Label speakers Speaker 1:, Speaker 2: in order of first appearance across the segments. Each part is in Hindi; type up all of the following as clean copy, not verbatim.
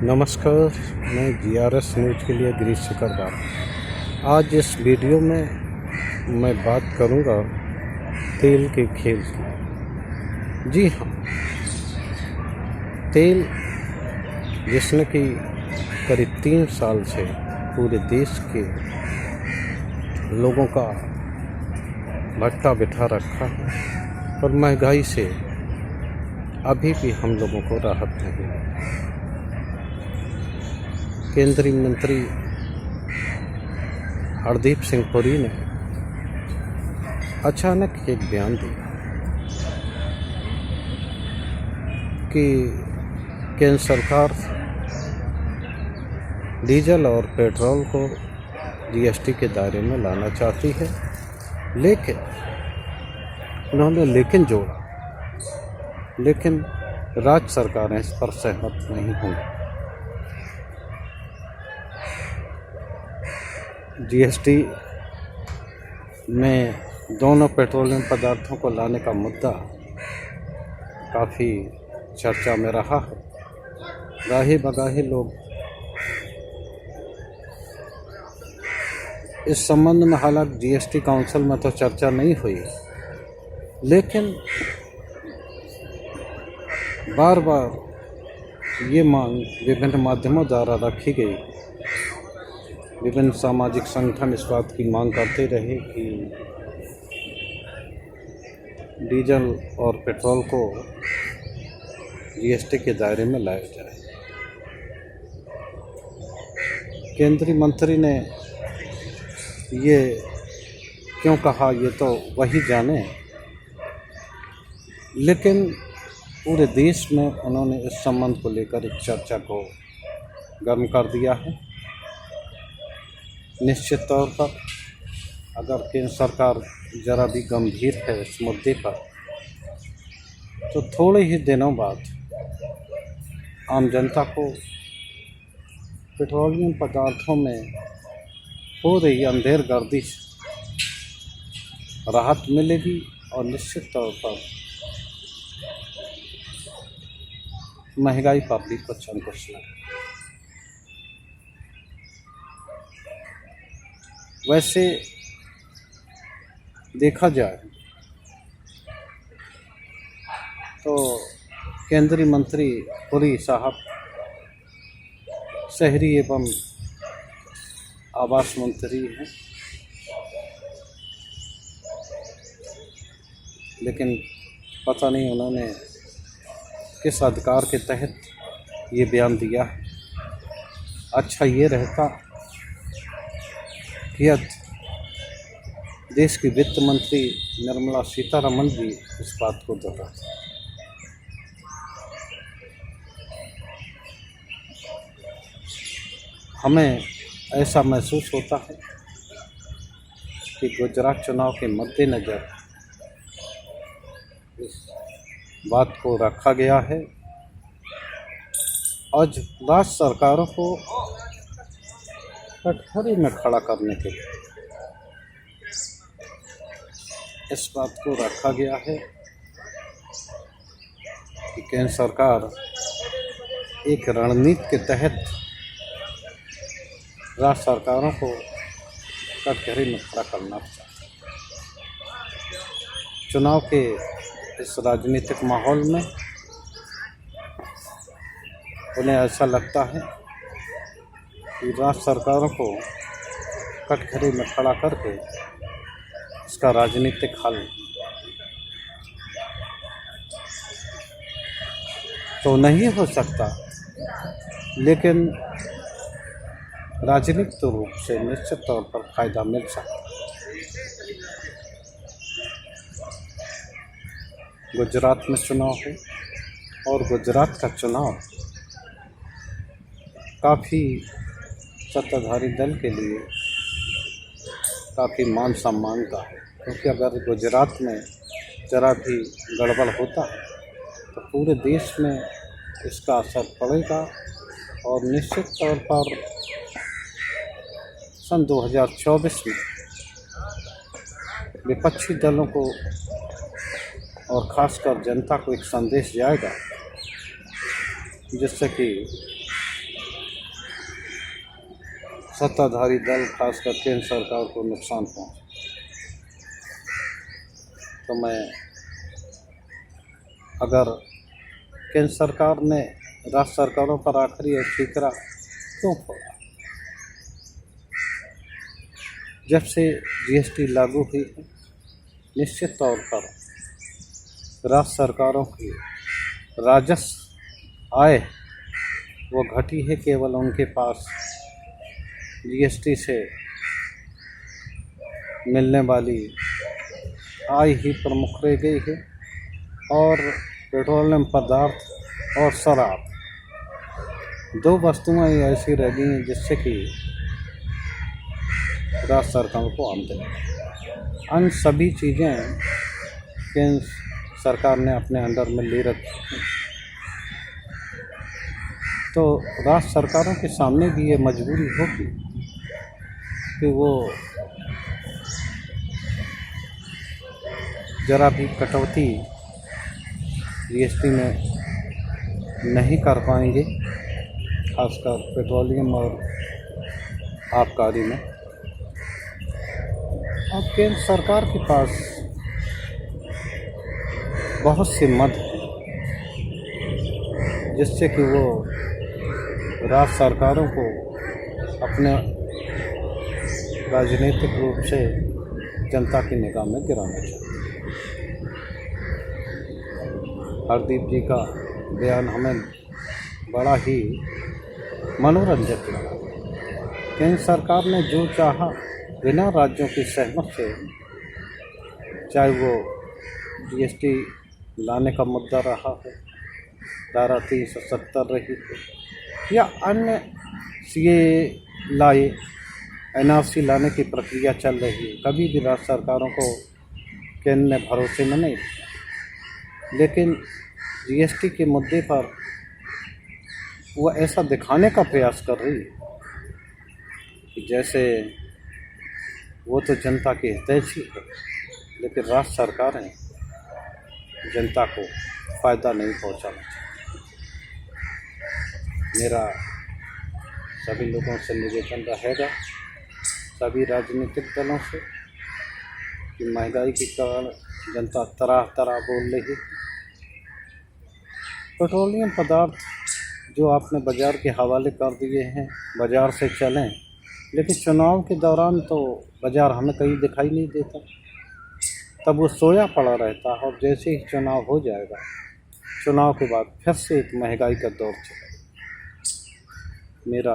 Speaker 1: नमस्कार, मैं GRS न्यूज़ के लिए गिरीश सिकरदार। आज इस वीडियो में मैं बात करूंगा तेल के खेल की। जी हाँ, तेल जिसने कि करीब 3 साल से पूरे देश के लोगों का भट्टा बिठा रखा है और महंगाई से अभी भी हम लोगों को राहत नहीं है। केंद्रीय मंत्री हरदीप सिंह पुरी ने अचानक एक बयान दिया कि केंद्र सरकार डीजल और पेट्रोल को GST के दायरे में लाना चाहती है, लेकिन उन्होंने जोड़ा, लेकिन राज्य सरकारें इस पर सहमत नहीं होंगी। GST में दोनों पेट्रोलियम पदार्थों को लाने का मुद्दा काफ़ी चर्चा में रहा है। गाहे बगाहे लोग इस संबंध में, हालांकि GST काउंसिल में तो चर्चा नहीं हुई, लेकिन बार बार ये मांग विभिन्न माध्यमों द्वारा रखी गई। विभिन्न सामाजिक संगठन इस बात की मांग करते रहे कि डीजल और पेट्रोल को GST के दायरे में लाया जाए। केंद्रीय मंत्री ने ये क्यों कहा, ये तो वही जाने, लेकिन पूरे देश में उन्होंने इस संबंध को लेकर एक चर्चा को गर्म कर दिया है। निश्चित तौर पर अगर केंद्र सरकार ज़रा भी गंभीर है इस मुद्दे पर, तो थोड़े ही दिनों बाद आम जनता को पेट्रोलियम पदार्थों में हो रही अंधेरगर्दी से राहत मिलेगी और निश्चित तौर पर महंगाई पर भी कुछ अंकुश लगेगा। वैसे देखा जाए तो केंद्रीय मंत्री पुरी साहब शहरी एवं आवास मंत्री हैं, लेकिन पता नहीं उन्होंने किस अधिकार के तहत ये बयान दिया है। अच्छा ये रहता कि देश की वित्त मंत्री निर्मला सीतारमण भी इस बात को दोहराते। हमें ऐसा महसूस होता है कि गुजरात चुनाव के मद्देनज़र इस बात को रखा गया है। आज राज्य सरकारों को कटघरे में खड़ा करने के लिए इस बात को रखा गया है कि केंद्र सरकार एक रणनीति के तहत राज्य सरकारों को कटघरे में खड़ा करना चाहती है। चुनाव के इस राजनीतिक माहौल में उन्हें ऐसा लगता है कि राज्य सरकारों को कटघरे में खड़ा करके इसका राजनीतिक हल तो नहीं हो सकता, लेकिन राजनीतिक रूप से निश्चित तौर पर फायदा मिल सकता है। गुजरात में चुनाव है और गुजरात का चुनाव काफ़ी सत्ताधारी दल के लिए काफ़ी मान सम्मान का है, क्योंकि अगर गुजरात में ज़रा भी गड़बड़ होता है तो पूरे देश में इसका असर पड़ेगा और निश्चित तौर पर सन 2024 में विपक्षी दलों को और ख़ासकर जनता को एक संदेश जाएगा जिससे कि सत्ताधारी दल खासकर केंद्र सरकार को नुकसान पहुंचा। तो मैं अगर केंद्र सरकार ने राज्य सरकारों पर आखिरी ठीकरा क्यों फोड़ा? जब से जीएसटी लागू हुई है, निश्चित तौर पर राज्य सरकारों की राजस्व आय वो घटी है। केवल उनके पास जीएसटी से मिलने वाली आय ही प्रमुख रह गई है और पेट्रोलियम पदार्थ और शराब, दो वस्तुएं ऐसी रह गई हैं जिससे कि राज्य सरकार को आमदनी। अन्य सभी चीज़ें केंद्र सरकार ने अपने अंडर में ले रखी हैं। तो राज्य सरकारों के सामने भी ये मजबूरी होगी कि वो जरा भी कटौती जीएसटी में नहीं कर पाएंगे, खासकर पेट्रोलियम और आबकारी में। अब केंद्र सरकार के पास बहुत से मद हैं जिससे कि वो राज्य सरकारों को अपने राजनीतिक रूप से जनता की निगाह में गिराना चाहते हैं। हरदीप जी का बयान हमें बड़ा ही मनोरंजक लगा। केंद्र सरकार ने जो चाहा बिना राज्यों की सहमत से, चाहे वो जीएसटी लाने का मुद्दा रहा है, धारा 370 रही है, या अन्य सीए लाए, एनआरसी लाने की प्रक्रिया चल रही है, कभी भी राज्य सरकारों को केंद्र ने भरोसे में नहीं लिया। लेकिन जीएसटी के मुद्दे पर वो ऐसा दिखाने का प्रयास कर रही है कि जैसे वो तो जनता की हितैषी है, लेकिन राज्य सरकारें जनता को फ़ायदा नहीं पहुंचाना चाहती। मेरा सभी लोगों से निवेदन रहेगा, सभी राजनीतिक दलों से, कि महंगाई के कारण जनता तरह तरह बोल रही है। पेट्रोलियम पदार्थ जो आपने बाज़ार के हवाले कर दिए हैं, बाज़ार से चलें, लेकिन चुनाव के दौरान तो बाज़ार हमें कहीं दिखाई नहीं देता, तब वो सोया पड़ा रहता है। और जैसे ही चुनाव हो जाएगा, चुनाव के बाद फिर से एक महंगाई का दौर चलेगा। मेरा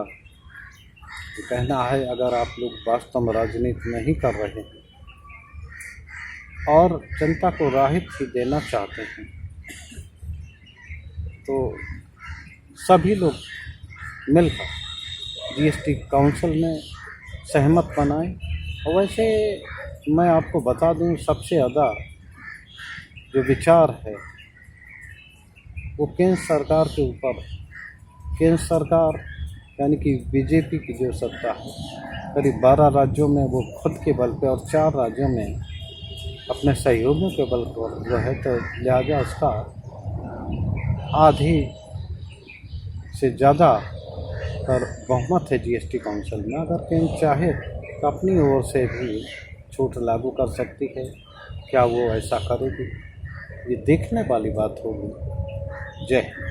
Speaker 1: कहना है, अगर आप लोग वास्तव में राजनीति नहीं कर रहे हैं और जनता को राहत ही देना चाहते हैं, तो सभी लोग मिलकर जीएसटी काउंसिल में सहमत बनाएं। और वैसे मैं आपको बता दूं, सबसे ज़्यादा जो विचार है वो केंद्र सरकार के ऊपर। केंद्र सरकार यानी कि बीजेपी की जो सत्ता है, करीब 12 राज्यों में वो खुद के बल पे और 4 राज्यों में अपने सहयोगियों के बल पर जो है, तो लिहाजा उसका आधी से ज़्यादा पर बहुमत है जीएसटी काउंसिल में। अगर केंद्र चाहे तो अपनी ओर से भी छूट लागू कर सकती है। क्या वो ऐसा करेगी, ये देखने वाली बात होगी। जय हिंद।